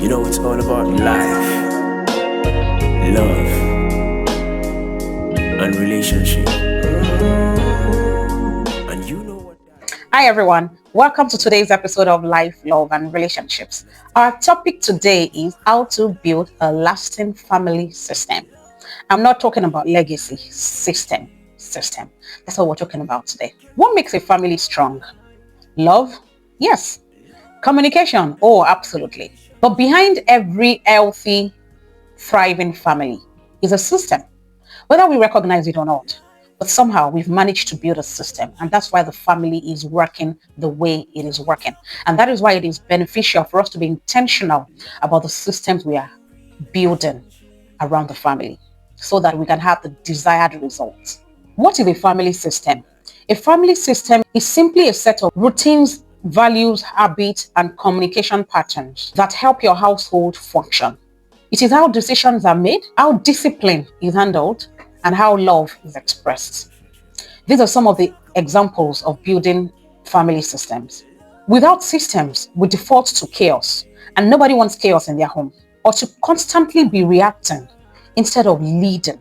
You know, it's all about life, love, and relationship. And you know what? Hi everyone, welcome to today's episode of Life, Love and Relationships. Our topic today is how to build a lasting family system. I'm not talking about legacy, system. That's what we're talking about today. What makes a family strong? Love? Yes. Communication? Oh, absolutely. But behind every healthy, thriving family is a system, whether we recognize it or not. But somehow we've managed to build a system, and that's why the family is working the way it is working. And that is why it is beneficial for us to be intentional about the systems we are building around the family so that we can have the desired results. What is a family system? A family system is simply a set of routines, values, habits, and communication patterns that help your household function. It is how decisions are made, how discipline is handled, and how love is expressed. These are some of the examples of building family systems. Without systems, we default to chaos, and nobody wants chaos in their home, or to constantly be reacting instead of leading.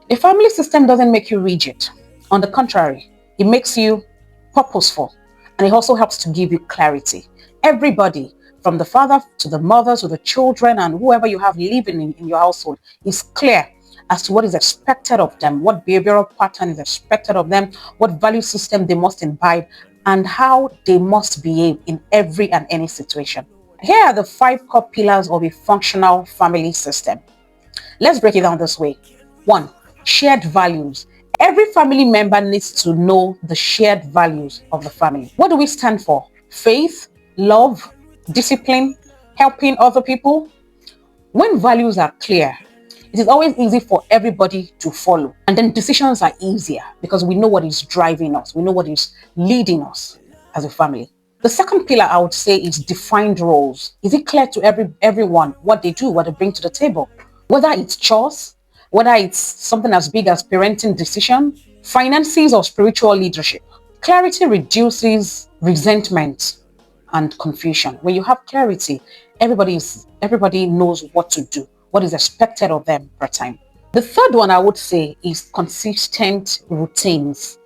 A family system doesn't make you rigid. On the contrary, it makes you purposeful, and it also helps to give you clarity. Everybody, from the father to the mother to the children and whoever you have living in your household, is clear as to what is expected of them, what behavioral pattern is expected of them, what value system they must imbibe, and how they must behave in every and any situation. Here are the 5 core pillars of a functional family system. Let's break it down this way. 1. Shared values. Every family member needs to know the shared values of the family. What do we stand for? Faith, love, discipline, helping other people. When values are clear, it is always easy for everybody to follow. And then decisions are easier because we know what is driving us. We know what is leading us as a family. The second pillar I would say is defined roles. Is it clear to everyone what they do, what they bring to the table? Whether it's chores, whether it's something as big as parenting decision, finances, or spiritual leadership. Clarity reduces resentment and confusion. When you have clarity, everybody knows what to do, what is expected of them per time. The third one I would say is consistent routines.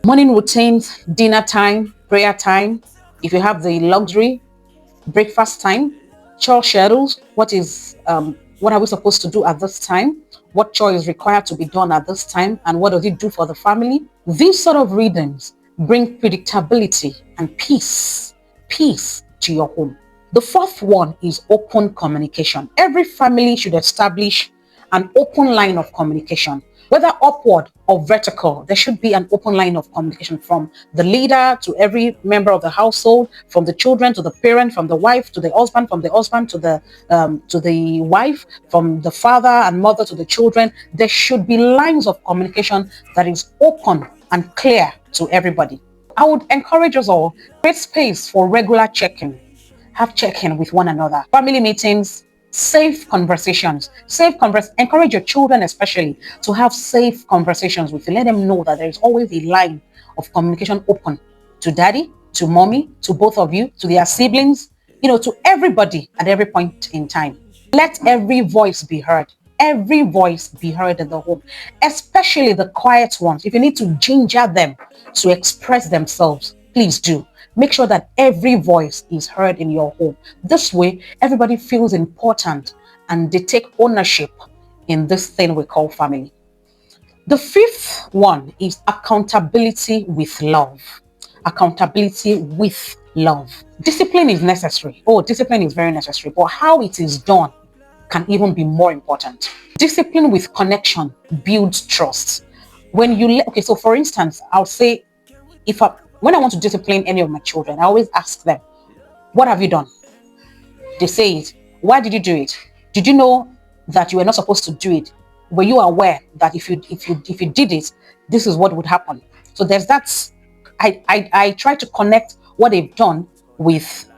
Morning routines, dinner time, prayer time. If you have the luxury, breakfast time, chore schedules. What are we supposed to do at this time? What chore is required to be done at this time? And what does it do for the family? These sort of rhythms bring predictability and peace to your home. The fourth one is open communication. Every family should establish an open line of communication, whether upward or vertical. There should be an open line of communication from the leader to every member of the household, from the children to the parent, from the wife to the husband, from the husband to the wife, from the father and mother to the children. There should be lines of communication that is open and clear to everybody. I would encourage us all, create space for regular check-in. Have check-in with one another. Family meetings, safe conversations. Encourage your children especially to have safe conversations with you. Let them know that there is always a line of communication open to daddy, to mommy, to both of you, to their siblings, to everybody at every point in time. Let every voice be heard. Every voice be heard in the home, especially the quiet ones. If you need to ginger them to express themselves, please do. Make sure that every voice is heard in your home. This way, everybody feels important and they take ownership in this thing we call family. The fifth one is accountability with love. Accountability with love. Discipline is necessary. Discipline is very necessary, but how it is done can even be more important. Discipline with connection builds trust. So for instance, I'll say when I want to discipline any of my children, I always ask them, what have you done? They say it. Why did you do it? Did you know that you were not supposed to do it? Were you aware that if you did it, this is what would happen? So there's that. I try to connect what they've done with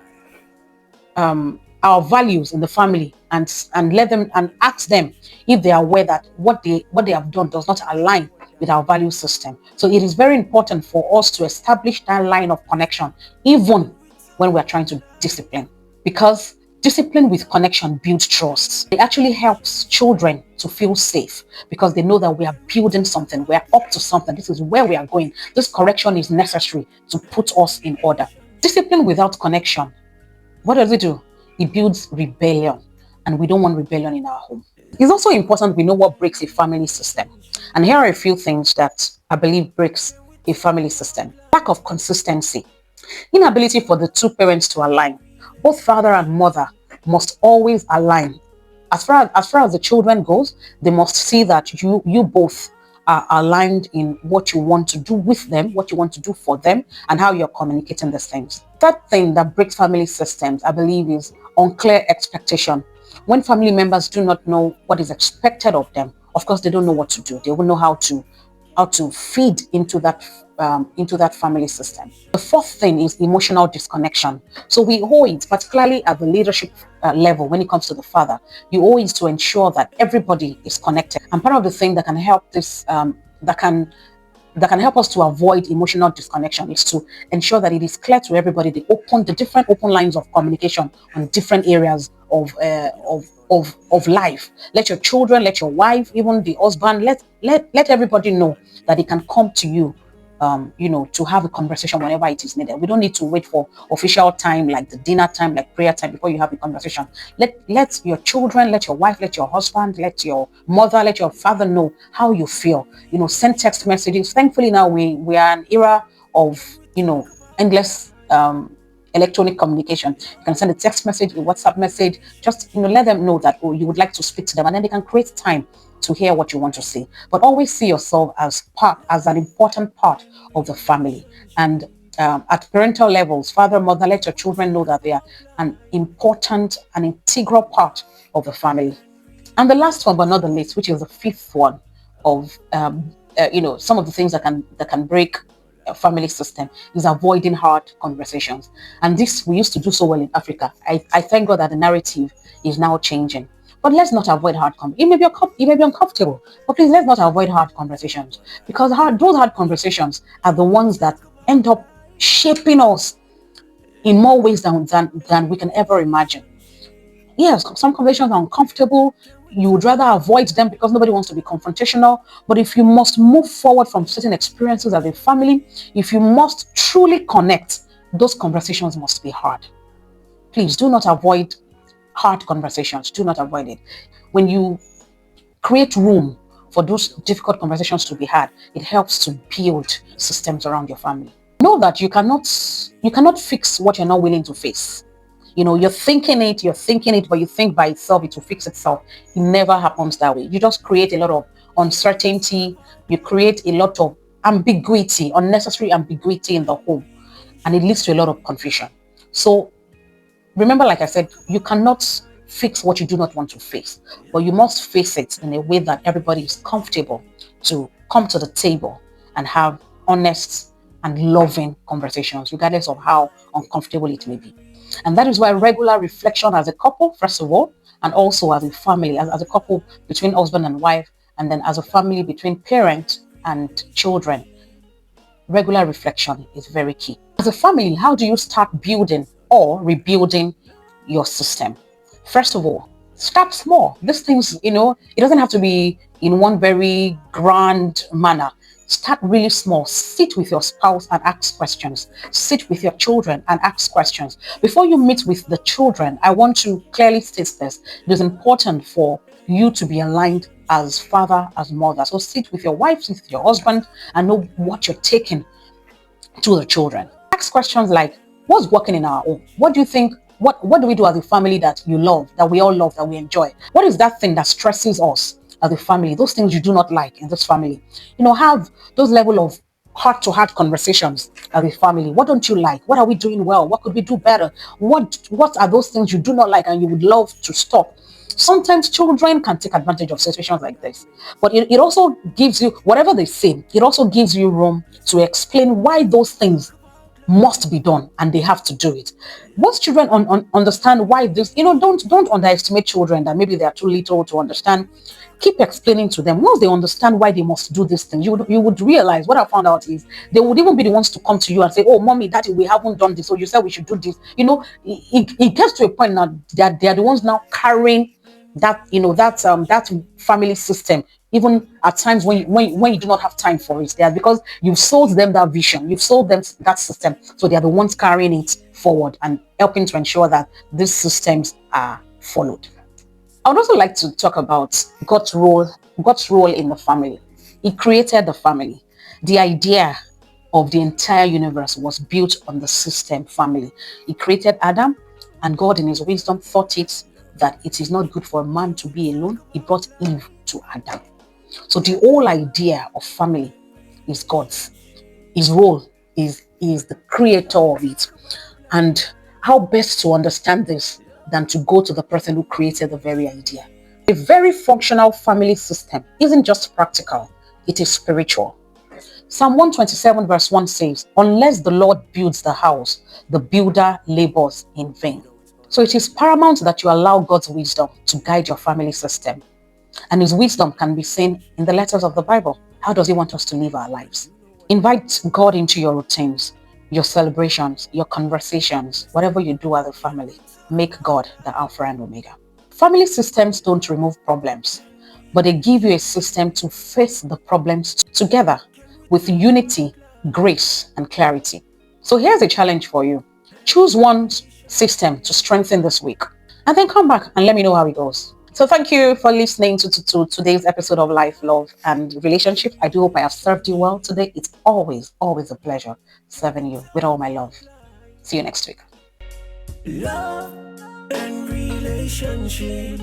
our values in the family and let them and ask them if they are aware that what they have done does not align with our value system. So it is very important for us to establish that line of connection even when we are trying to discipline. because discipline with connection builds trust. It actually helps children to feel safe because they know that we are building something, we are up to something, this is where we are going. This correction is necessary to put us in order. Discipline without connection, what does it do? It builds rebellion, and we don't want rebellion in our home. It's also important we know what breaks a family system. And here are a few things that I believe breaks a family system. Lack of consistency, inability for the two parents to align. Both father and mother must always align. As far as the children goes, they must see that you both are aligned in what you want to do with them, what you want to do for them, and how you're communicating these things. That thing that breaks family systems, I believe, is unclear expectation. When family members do not know what is expected of them, of course, they don't know what to do. They won't know how to feed into that family system. The fourth thing is emotional disconnection. So we owe it, particularly at the leadership level, when it comes to the father, you owe it to ensure that everybody is connected. And part of the thing that can help this, that can help us to avoid emotional disconnection is to ensure that it is clear to everybody the different open lines of communication on different areas of life. Let your children, let your wife, even the husband, let everybody know that they can come to you, to have a conversation whenever it is needed. We don't need to wait for official time like the dinner time, like prayer time, before you have a conversation. Let your children, let your wife, let your husband, let your mother, let your father know how you feel. Send text messages. Thankfully now we are an era of endless electronic communication. You can send a text message, a WhatsApp message, just let them know that you would like to speak to them, and then they can create time to hear what you want to say. But always see yourself as an important part of the family. And at parental levels, father, mother, let your children know that they are an integral part of the family. And the last one, but not the least, which is the fifth one of some of the things that can break a family system, is avoiding hard conversations. And this we used to do so well in Africa. I thank God that the narrative is now changing. But let's not avoid it may be uncomfortable, but please let's not avoid hard conversations, because those hard conversations are the ones that end up shaping us in more ways than we can ever imagine. Yes, some conversations are uncomfortable. You would rather avoid them because nobody wants to be confrontational. But if you must move forward from certain experiences as a family, if you must truly connect, those conversations must be hard. Please do not avoid hard conversations. Do not avoid it. When you create room for those difficult conversations to be had, it helps to build systems around your family. Know that you cannot fix what you're not willing to face. You're thinking it, but you think by itself it will fix itself. It never happens that way. You just create a lot of uncertainty. You create a lot of ambiguity, unnecessary ambiguity in the home, and it leads to a lot of confusion. So remember, like I said, you cannot fix what you do not want to face, but you must face it in a way that everybody is comfortable to come to the table and have honest and loving conversations, regardless of how uncomfortable it may be. And that is why regular reflection as a couple, first of all, and also as a family, as a couple between husband and wife, and then as a family between parent and children, regular reflection is very key. As a family, how do you start building or rebuilding your system? First of all, start small. These things, it doesn't have to be in one very grand manner. Start really small. Sit with your spouse and ask questions. Sit with your children and ask questions. Before you meet with the children, I want to clearly state this. It is important for you to be aligned as father, as mother. So sit with your wife, sit with your husband, and know what you're taking to the children. Ask questions like, what's working in our home? What do you think? What do we do as a family that you love, that we all love, that we enjoy? What is that thing that stresses us as a family? Those things you do not like in this family. Have those level of heart-to-heart conversations as a family. What don't you like? What are we doing well? What could we do better? What are those things you do not like and you would love to stop? Sometimes children can take advantage of situations like this, but it also gives you, whatever they say, it also gives you room to explain why those things must be done and they have to do it. Once children understand why this, don't underestimate children that maybe they are too little to understand. Keep explaining to them. Once they understand why they must do this thing, you would realize what I found out is they would even be the ones to come to you and say, "Oh, mommy, daddy, we haven't done this. So you said we should do this." It gets to a point now that they are the ones now carrying that family system, even at times when you do not have time for it. They are, because you've sold them that vision, you've sold them that system, so they are the ones carrying it forward and helping to ensure that these systems are followed. I would also like to talk about God's role in the family. He created the family. The idea of the entire universe was built on the system family. He created Adam, and God, in his wisdom, thought it that it is not good for a man to be alone. He brought Eve to Adam. So the whole idea of family is God's. His role is the creator of it. And how best to understand this than to go to the person who created the very idea? A very functional family system isn't just practical, it is spiritual. Psalm 127 verse 1 says, "Unless the Lord builds the house, the builder labors in vain." So it is paramount that you allow God's wisdom to guide your family system. And his wisdom can be seen in the letters of the Bible. How does he want us to live our lives? Invite God into your routines, your celebrations, your conversations, whatever you do as a family. Make God the Alpha and Omega. Family systems don't remove problems, but they give you a system to face the problems together with unity, grace, and clarity. So here's a challenge for you. Choose one system to strengthen this week, and then come back and let me know how it goes. So thank you for listening to today's episode of Life, Love, and Relationship. I do hope I have served you well today. It's always a pleasure serving you with all my love. See you next week. Love and relationship.